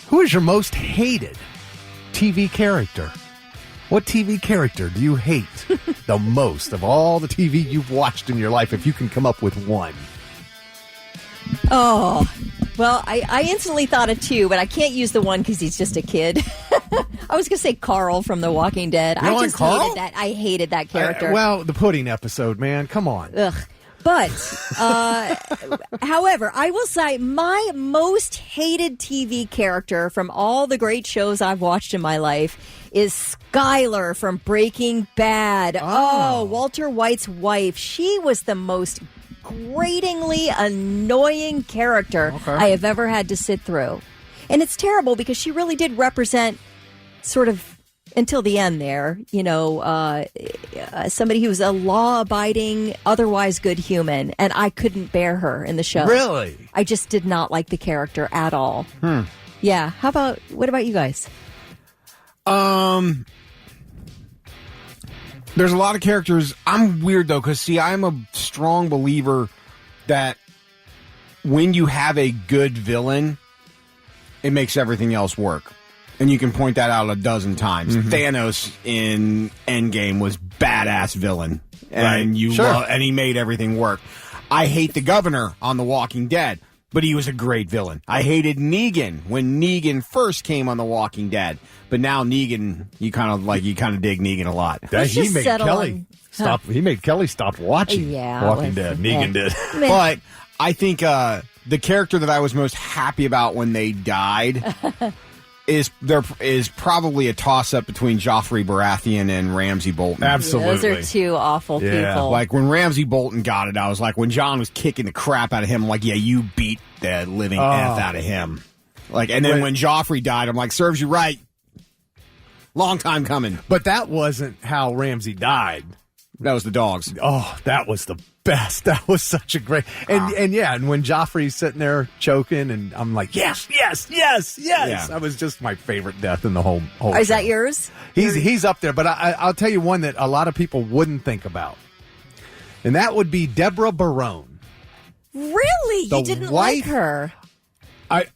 Who is your most hated TV character? What TV character do you hate the most of all the TV you've watched in your life, if you can come up with one? Oh, well, I instantly thought of two, but I can't use the one because he's just a kid. I was going to say Carl from The Walking Dead. You I don't just like Carl? hated that. I hated that character. Well, the pudding episode, man. Come on. Ugh. But, however, I will say my most hated TV character from all the great shows I've watched in my life is Skyler from Breaking Bad. Oh, Walter White's wife. She was the most gratingly annoying character I have ever had to sit through. And it's terrible because she really did represent sort of, until the end there, somebody who was a law-abiding, otherwise good human, and I couldn't bear her in the show. Really? I just did not like the character at all. Yeah. What about you guys? There's a lot of characters. I'm weird, though, because, I'm a strong believer that when you have a good villain, it makes everything else work. And you can point that out a dozen times. Thanos in Endgame was badass villain. And and he made everything work. I hate the governor on The Walking Dead, but he was a great villain. I hated Negan when Negan first came on The Walking Dead. But now Negan, you kind of dig Negan a lot. He made Kelly stop. He made Kelly stop watching Walking Dead. Negan did. But I think the character that I was most happy about when they died is probably a toss-up between Joffrey Baratheon and Ramsey Bolton. Absolutely. Those are two awful people. Like, when Ramsey Bolton got it, I was like, when John was kicking the crap out of him, I'm like, yeah, you beat the living F out of him. Like, and then when Joffrey died, I'm like, serves you right. Long time coming. But that wasn't how Ramsey died. That was the dogs. Oh, that was the best. That was such a great... And when Joffrey's sitting there choking, and I'm like, yes. Yeah. That was just my favorite death in the whole Is show. that yours? He's up there, but I'll tell you one that a lot of people wouldn't think about. And that would be Deborah Barone. Really? You didn't like her? I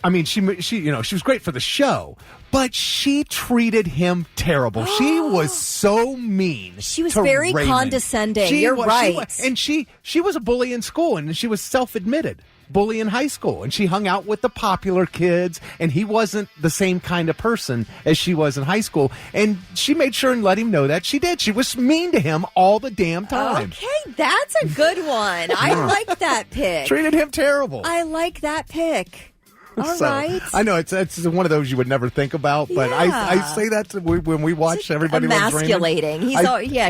mean, she was great for the show, but she treated him terrible. She was so mean. She was very Raymond. condescending. You're right. She was a bully in school, and she was self-admitted bully in high school, and she hung out with the popular kids, and he wasn't the same kind of person as she was in high school, and she made sure and let him know that she did. She was mean to him all the damn time. Okay, that's a good one. I like that pick. Treated him terrible. I like that pick. All right. I know it's one of those you would never think about, but I say that when we watch Everybody Loves Raymond. Emasculating.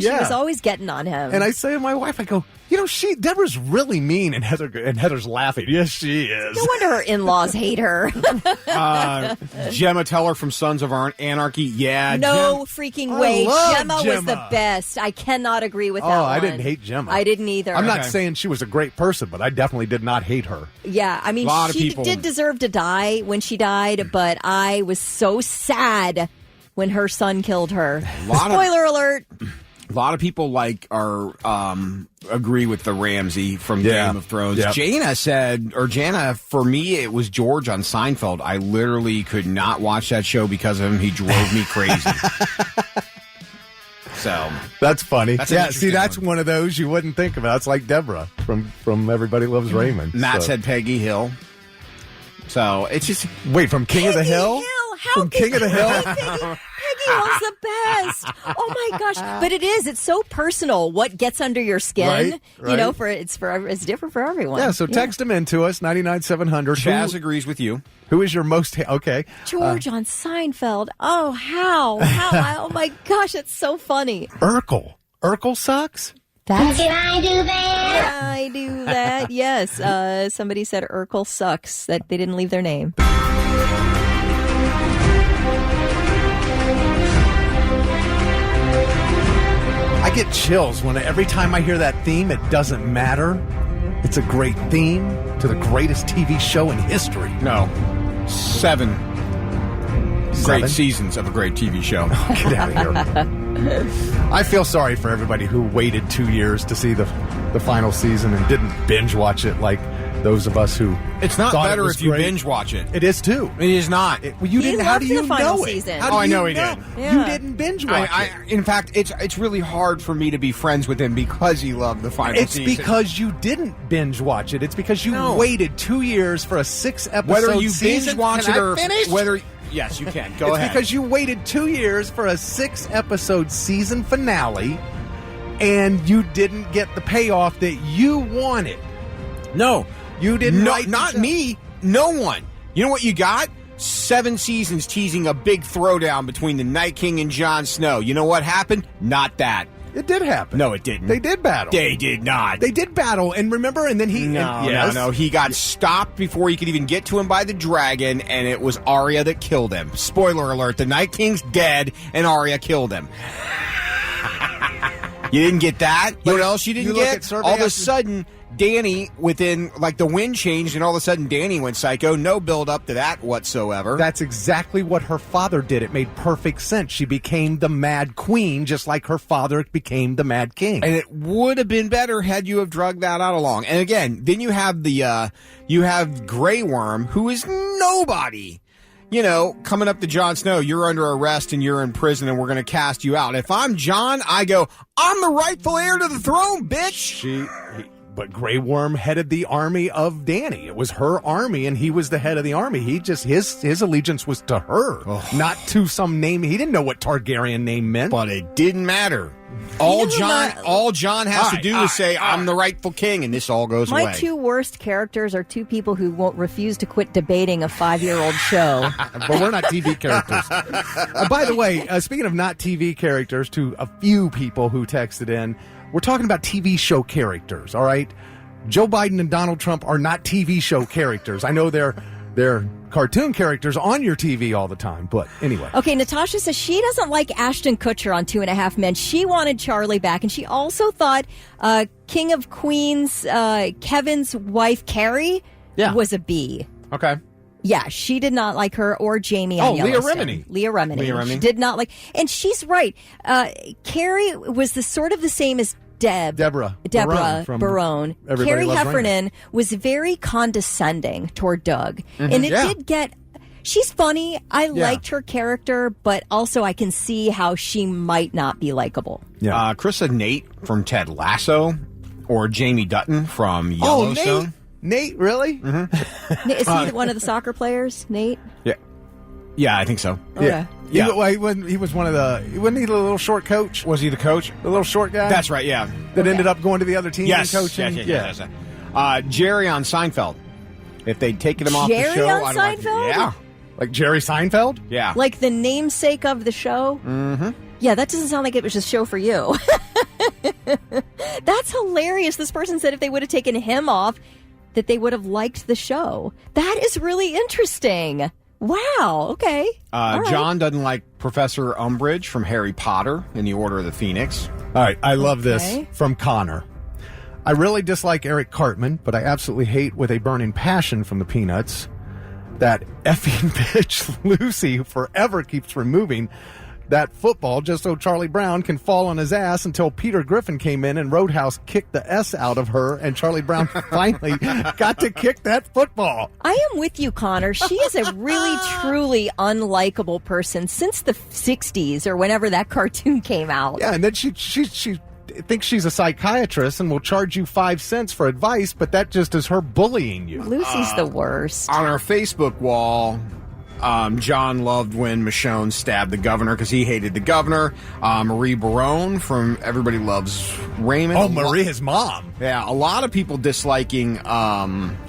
She was always getting on him. And I say to my wife, I go, Deborah's really mean, and Heather's laughing. Yes, she is. No wonder her in-laws hate her. Gemma Teller from Sons of Anarchy. Yeah. No freaking way. Gemma was the best. I cannot agree with that one. I didn't hate Gemma. I didn't either. I'm not saying she was a great person, but I definitely did not hate her. Yeah, I mean, she did deserve to die when she died, but I was so sad when her son killed her. Spoiler alert. A lot of people agree with the Ramsey from Game of Thrones. Yep. Jana, for me, it was George on Seinfeld. I literally could not watch that show because of him. He drove me crazy. So that's funny. That's one of those you wouldn't think about. It's like Deborah from Everybody Loves Raymond. Matt said Peggy Hill. So it's just from King of the Hill. From King of the Hill. Peggy was the best. Oh my gosh! But it's so personal. What gets under your skin? Right. It's different for everyone. Yeah. So text them into us 99700. Chaz agrees with you. Who is your most okay? George on Seinfeld. Oh, how? Oh my gosh! It's so funny. Urkel sucks. Did I do that? I do that. Yes. Somebody said Urkel sucks. That they didn't leave their name. I get chills every time I hear that theme. It doesn't matter. It's a great theme to the greatest TV show in history. No. 7 great seasons of a great TV show. Get out of here. I feel sorry for everybody who waited 2 years to see the final season and didn't binge watch it like Those of us who It's not thought it better was if you great. binge watch it. It is too. It is not. Well, you He didn't. How loved do you the final know season. it? How do Oh, I you know he did. Yeah. You didn't binge watch it. In fact, it's really hard for me to be friends with him because he loved the final It's season. because you didn't binge watch it. It's because you No. waited 2 years for a 6-episode whether you season. binge watch Can it I or finish? whether yes, you can. Go It's ahead. because you waited 2 years for a 6-episode season finale, and you didn't get the payoff that you wanted. no, You didn't. no, write not the- me. No one. You know what you got? 7 seasons teasing a big throwdown between the Night King and Jon Snow. You know what happened? Not that. It did happen. No, it didn't. They did battle. They did not. They did battle, and remember, and then he. No. He got stopped before you could even get to him by the dragon, and it was Arya that killed him. Spoiler alert: the Night King's dead, and Arya killed him. You didn't get that? You know what else you didn't you look get? at survey All of a after- sudden, Danny, within, like, the wind changed, and all of a sudden Danny went psycho. No build up to that whatsoever. That's exactly what her father did. It made perfect sense. She became the Mad Queen, just like her father became the Mad King. And it would have been better had you have drugged that out along. And again, then you have you have Grey Worm, who is nobody. You know, coming up to Jon Snow, you're under arrest and you're in prison and we're going to cast you out. If I'm Jon, I go, I'm the rightful heir to the throne, bitch. But Grey Worm headed the army of Dany. It was her army, and he was the head of the army. He just his allegiance was to her, not to some name. He didn't know what Targaryen name meant. But it didn't matter. All Jon has to do is say, I'm the rightful king, and this all goes away. My two worst characters are two people who won't refuse to quit debating a 5-year-old show. But we're not TV characters. By the way, speaking of not TV characters, to a few people who texted in, we're talking about TV show characters, all right? Joe Biden and Donald Trump are not TV show characters. I know they're cartoon characters on your TV all the time, but anyway. Okay, Natasha says she doesn't like Ashton Kutcher on 2.5 Men. She wanted Charlie back, and she also thought King of Queens, Kevin's wife, Carrie, was a B. Okay. Yeah, she did not like her or Jamie on Leah Yellowstone. Remini. Leah Remini. Leah Remini. She did not like, and she's right. Carrie was the sort of the same as Deborah Barone. Everybody Carrie Loves Heffernan was very condescending toward Doug. Mm-hmm. And it did get... She's funny. I liked her character, but also I can see how she might not be likable. Yeah. Krista Nate from Ted Lasso, or Jamie Dutton from Yellowstone. Nate, really? Mm-hmm. Is he one of the soccer players, Nate? Yeah, I think so. Okay. Yeah. He was one of wasn't he the little short coach? Was he the coach? The little short guy? That's right, yeah. That ended up going to the other team Yes. and coaching? Yes. Jerry on Seinfeld. If they'd taken him off the Jerry show, on I'd like Seinfeld? yeah. Like Jerry Seinfeld? Yeah. Like the namesake of the show? Mm-hmm. Yeah, that doesn't sound like it was a show for you. That's hilarious. This person said if they would have taken him off, that they would have liked the show. That is really interesting. Wow. Okay. All right. John doesn't like Professor Umbridge from Harry Potter and the Order of the Phoenix. All right, I love Okay. this from Connor. I really dislike Eric Cartman, but I absolutely hate with a burning passion from the Peanuts that effing bitch Lucy who forever keeps removing that football just so Charlie Brown can fall on his ass until Peter Griffin came in and Roadhouse kicked the S out of her and Charlie Brown finally got to kick that football. I am with you, Connor. She is a really, truly unlikable person since the 60s or whenever that cartoon came out. Yeah, and then she thinks she's a psychiatrist and will charge you 5 cents for advice, but that just is her bullying you. Lucy's the worst. On our Facebook wall, John loved when Michonne stabbed the governor because he hated the governor. Marie Barone from Everybody Loves Raymond. Oh, Marie, his mom. Yeah, a lot of people disliking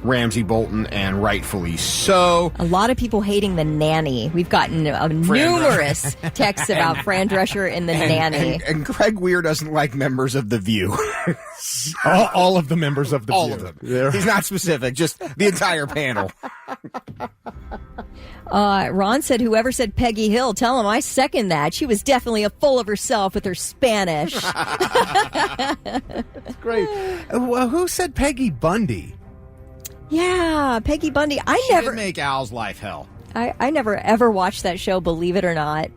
Ramsey Bolton, and rightfully so. A lot of people hating the nanny. We've gotten numerous texts about Fran Drescher and the nanny. And Craig Weir doesn't like members of The View. All of the members of the All View. of them. They're- He's not specific, just the entire panel. Ron said, whoever said Peggy Hill, tell him I second that. She was definitely a full of herself with her Spanish. Great. Who said Peggy Bundy? Yeah, Peggy Bundy. She did make Al's life hell. I never ever watched that show, believe it or not.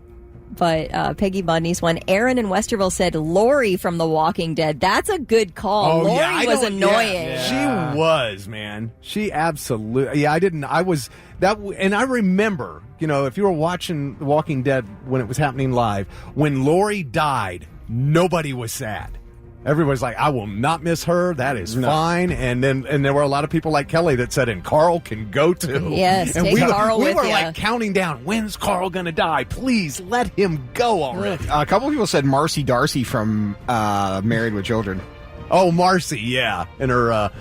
But Peggy Bundy's one. Aaron in Westerville said Lori from The Walking Dead. That's a good call. Lori was annoying. Yeah. She was, man. She absolutely. Yeah, I was that, and I remember. If you were watching The Walking Dead when it was happening live, when Lori died, nobody was sad. Everybody's like, I will not miss her. That is fine. And there were a lot of people like Kelly that said, and Carl can go too. Yes, and take Carl with you. We were like counting down. When's Carl going to die? Please let him go already. A couple people said Marcy Darcy from Married with Children. Oh, Marcy, yeah. And her,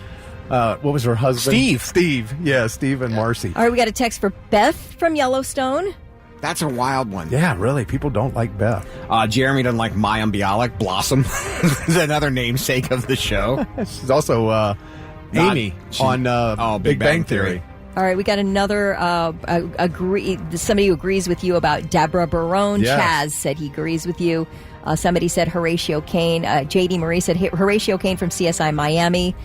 what was her husband? Steve. Yeah, Steve and Marcy. All right, we got a text for Beth from Yellowstone. That's a wild one. Yeah, really. People don't like Beth. Jeremy doesn't like Mayim Bialik. Blossom is another namesake of the show. She's also Amy on Big Bang Theory. All right, we got another somebody who agrees with you about Deborah Barone. Yes. Chaz said he agrees with you. Somebody said Horatio Caine. J.D. Marie said Horatio Caine from CSI Miami.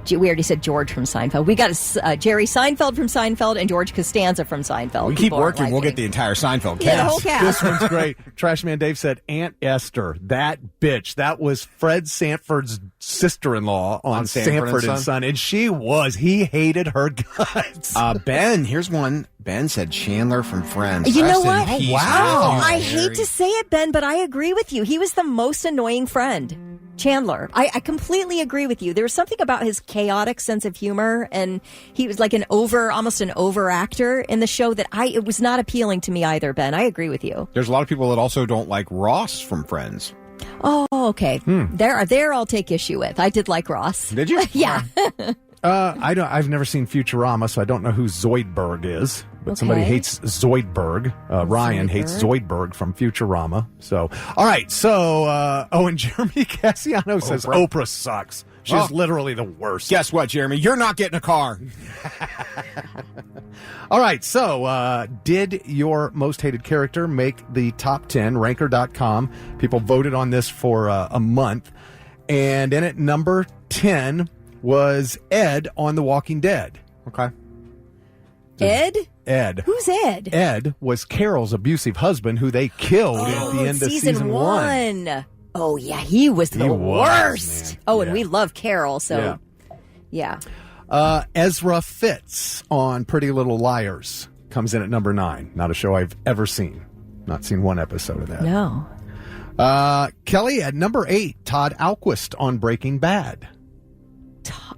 We already said George from Seinfeld. We got Jerry Seinfeld from Seinfeld and George Costanza from Seinfeld. We keep working. We'll get the entire Seinfeld cast. Yeah, the whole cast. This one's great. Trashman Dave said Aunt Esther. That bitch. That was Fred Sanford's sister-in-law on Sanford and Son. And he hated her guts. Ben, here's one. Ben said Chandler from Friends. You know what? Oh, wow. I hate to say it, Ben, but I agree with you. He was the most annoying friend. Chandler. I completely agree with you. There was something about his chaotic sense of humor, and he was like almost an over actor in the show that it was not appealing to me either, Ben. I agree with you. There's a lot of people that also don't like Ross from Friends. Oh, okay. There I'll take issue with. I did like Ross. Did you? Yeah. I've never seen Futurama, so I don't know who Zoidberg is. But somebody hates Zoidberg. Ryan hates Zoidberg from Futurama. So, all right. So, and Jeremy Cassiano says Oprah sucks. She's literally the worst. Guess what, Jeremy? You're not getting a car. All right. So, did your most hated character make the top 10? Ranker.com. People voted on this for a month. And in at number 10 was Ed on The Walking Dead. Okay. Ed. Who's Ed? Ed was Carol's abusive husband who they killed at the end of season 1. Oh, yeah, he was the worst. Man. Oh, and we love Carol, so yeah. Ezra Fitz on Pretty Little Liars comes in at number 9. Not a show I've ever seen. Not seen one episode of that. No. Kelly at number 8, Todd Alquist on Breaking Bad.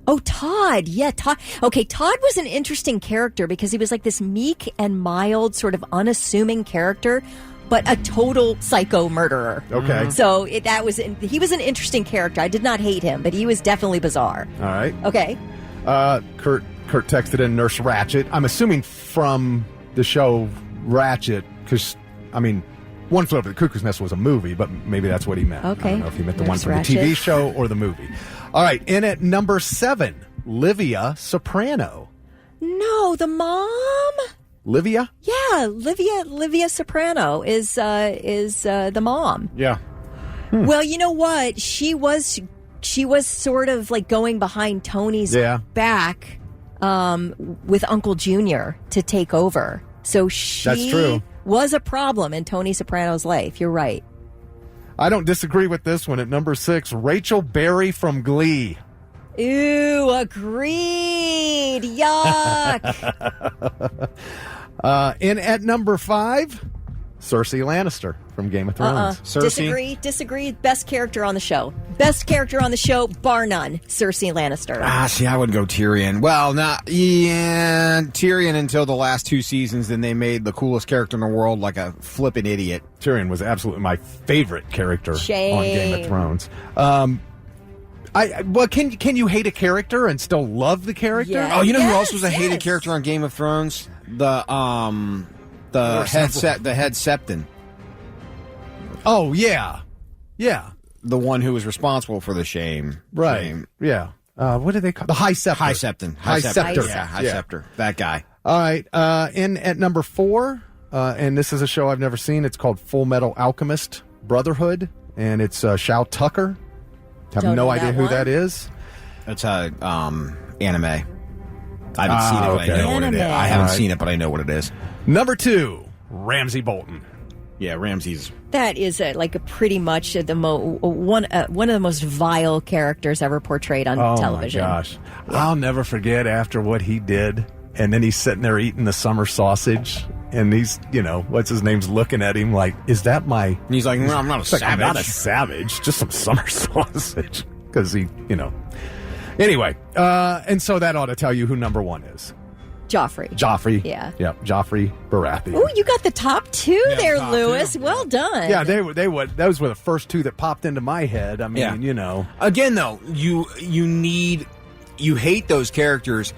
Oh, Todd. Yeah, Todd. Okay, Todd was an interesting character because he was like this meek and mild, sort of unassuming character, but a total psycho murderer. Okay. So he was an interesting character. I did not hate him, but he was definitely bizarre. All right. Okay. Kurt texted in Nurse Ratched. I'm assuming from the show Ratched, because, One Flew Over the Cuckoo's Nest was a movie, but maybe that's what he meant. Okay. I don't know if he meant the Nurse one from Ratched. the TV show or the movie. All right, in at number 7, Livia Soprano. No, the mom? Livia? Yeah, Livia Soprano is the mom. Yeah. Well, you know what? She was sort of like going behind Tony's back with Uncle Junior to take over. So That's true. Was a problem in Tony Soprano's life. You're right. I don't disagree with this one. At number 6, Rachel Berry from Glee. Ew, agreed. Yuck. In at number 5, Cersei Lannister from Game of Thrones. Disagree. Best character on the show. Best character on the show, bar none. Cersei Lannister. See, I would go Tyrion. Well, Tyrion until the last 2 seasons, then they made the coolest character in the world like a flippin' idiot. Tyrion was absolutely my favorite character on Game of Thrones. Can you hate a character and still love the character? Yeah. Oh, you know who else was a hated character on Game of Thrones? The head Septon. Oh yeah. The one who was responsible for the shame. Right. Shame. Yeah. What do they call the High Scepter? High Septon. High Scepter. Yeah, High Scepter. That guy. All right. In at number 4, and this is a show I've never seen. It's called Full Metal Alchemist Brotherhood, and it's Shao Tucker. Have no idea who that is. It's anime. I haven't seen it, but I know what it is. I haven't seen it, but I know what it is. Number 2, Ramsey Bolton. Yeah, Ramsey's. That is pretty much one of the most vile characters ever portrayed on television. Oh my gosh. I'll never forget after what he did. And then he's sitting there eating the summer sausage. And he's, what's his name's looking at him like, is that my... And he's like, no, I'm not a savage. I'm not a savage, just some summer sausage. Because he, Anyway, and so that ought to tell you who number one is. Joffrey. Yeah. Yep, Joffrey Baratheon. Oh, you got the top two there, Lewis. Two. Well done. Yeah, those were the first two that popped into my head. I mean, Again, though, you hate those characters,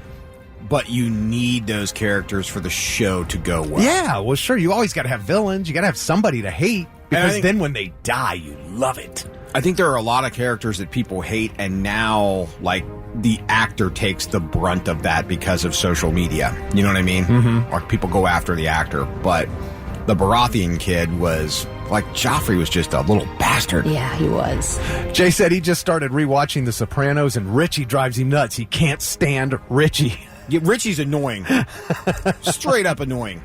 but you need those characters for the show to go well. Yeah, well, sure. You always got to have villains. You got to have somebody to hate because then when they die, you love it. I think there are a lot of characters that people hate, and now, the actor takes the brunt of that because of social media. You know what I mean? Mm-hmm. Or people go after the actor. But the Baratheon kid was, Joffrey was just a little bastard. Yeah, he was. Jay said he just started rewatching The Sopranos, and Richie drives him nuts. He can't stand Richie. Yeah, Richie's annoying. Straight up annoying.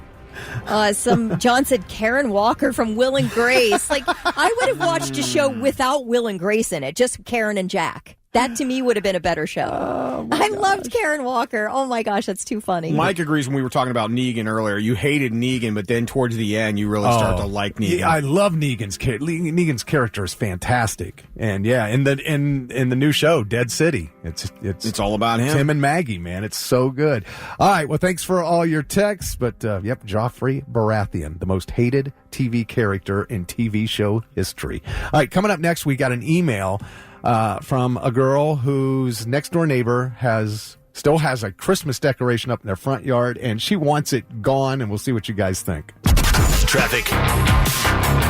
John said Karen Walker from Will and Grace. I would have watched a show without Will and Grace in it, just Karen and Jack. That to me would have been a better show. I loved Karen Walker. Oh my gosh, that's too funny. Mike agrees when we were talking about Negan earlier. You hated Negan, but then towards the end, you really start to like Negan. Yeah, I love Negan's character. Negan's character is fantastic, and in the new show, Dead City, it's all about him. Tim and Maggie, man, it's so good. All right, well, thanks for all your texts, but Joffrey Baratheon, the most hated TV character in TV show history. All right, coming up next, we got an email from a girl whose next door neighbor still has a Christmas decoration up in their front yard, and she wants it gone, and we'll see what you guys think. Traffic.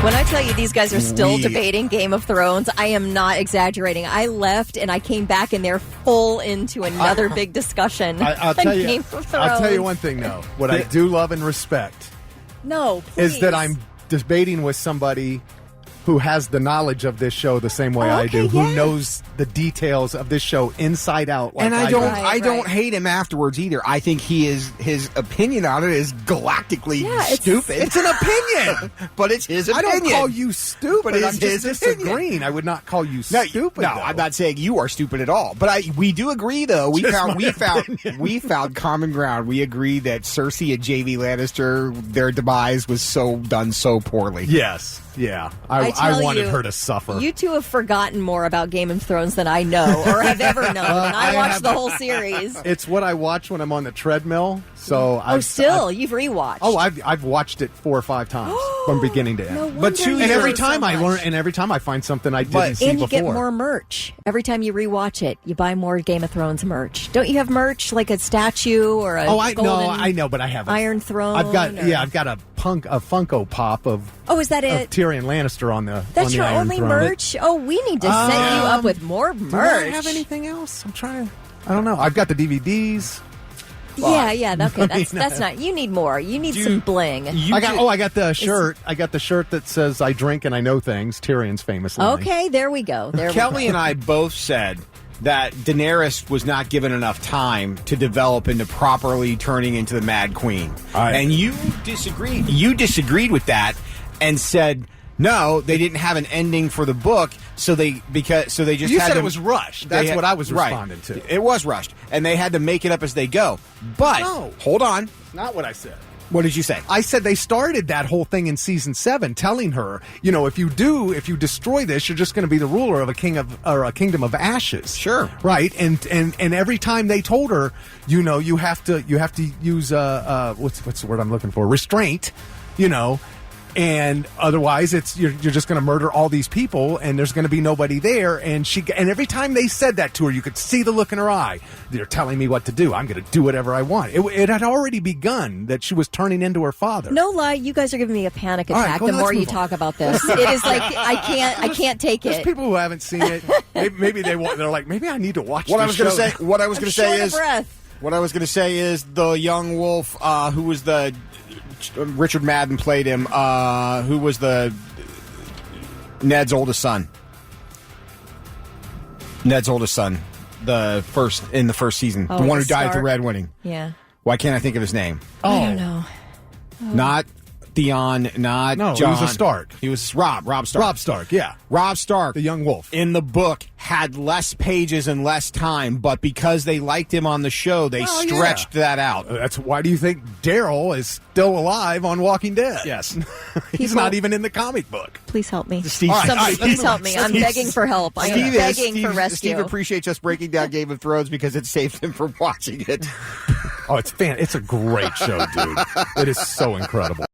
When I tell you these guys are still debating Game of Thrones, I am not exaggerating. I left and I came back and they're full into another big discussion I'll on tell you, Game of Thrones. I'll tell you one thing, though. What I do love and respect is that I'm debating with somebody who has the knowledge of this show the same way I do, yeah. who knows the details of this show inside out. And I don't hate him afterwards either. I think his opinion on it is galactically stupid. It's an opinion, but it's his opinion. I don't call you stupid. But it's I'm just his disagreeing. opinion. I would not call you stupid. No, I'm not saying you are stupid at all. But we do agree, though. We found common ground. We agree that Cersei and Jaime Lannister, their demise was done so poorly. Yes. Yeah, I wanted her to suffer. You two have forgotten more about Game of Thrones than I know or have ever known. And I watched the whole series. It's what I watch when I'm on the treadmill. So you've rewatched. Oh, I've watched it 4 or 5 times from beginning to end. No but every time I learn, and every time I find something I didn't see before. And you get more merch every time you rewatch it. You buy more Game of Thrones merch. Don't you have merch like a statue or a I know, but I have Iron Throne. I've got a Funko Pop of. Oh, is that it? Tyrion Lannister on the. That's on your Iron only Throne. merch. Oh, we need to set you up with more merch. Do I have anything else? I'm trying to. I don't know. I've got the DVDs. Yeah. Okay, that's not. You need more. You need some bling. I got the shirt. I got the shirt that says "I drink and I know things." Tyrion's famous line. Okay, there we go. Kelly and I both said that Daenerys was not given enough time to develop into properly turning into the Mad Queen, and you disagreed. You disagreed with that and said, no, they didn't have an ending for the book, so they just you had said to, it was rushed. That's what I was responding to. It was rushed, and they had to make it up as they go. But hold on, not what I said. What did you say? I said they started that whole thing in season 7, telling her, if you destroy this, you're just going to be the ruler of a kingdom of ashes. Sure, right. And every time they told her, you have to use what's the word I'm looking for? Restraint. And otherwise, you're just going to murder all these people, and there's going to be nobody there. And every time they said that to her, you could see the look in her eye. They're telling me what to do. I'm going to do whatever I want. It had already begun that she was turning into her father. No lie, you guys are giving me a panic attack the more you talk about this. It is like I can't take There's it. people who haven't seen it. Maybe they're like, maybe I need to watch. What I was going to say. What I was going to say is. Breath. What I was going to say is the young wolf who was the. Richard Madden played him. Who was Ned's oldest son? Ned's oldest son, in the first season, the one who died at the Red Wedding. Yeah. Why can't I think of his name? I don't know. Not Theon, not No, John. he was a Stark. He was Rob Stark. Rob Stark, yeah. Rob Stark, The young wolf. in the book, had less pages and less time, but because they liked him on the show, they Well, stretched that out. That's why do you think Daryl is still alive on Walking Dead? Yes. He's People- not even in the comic book. Please help me. Steve- All right, Somebody, all right, please help me. I'm begging for help. I'm begging for rescue. Steve appreciates us breaking down Game of Thrones because it saved him from watching it. Oh, it's a great show, dude. It is so incredible.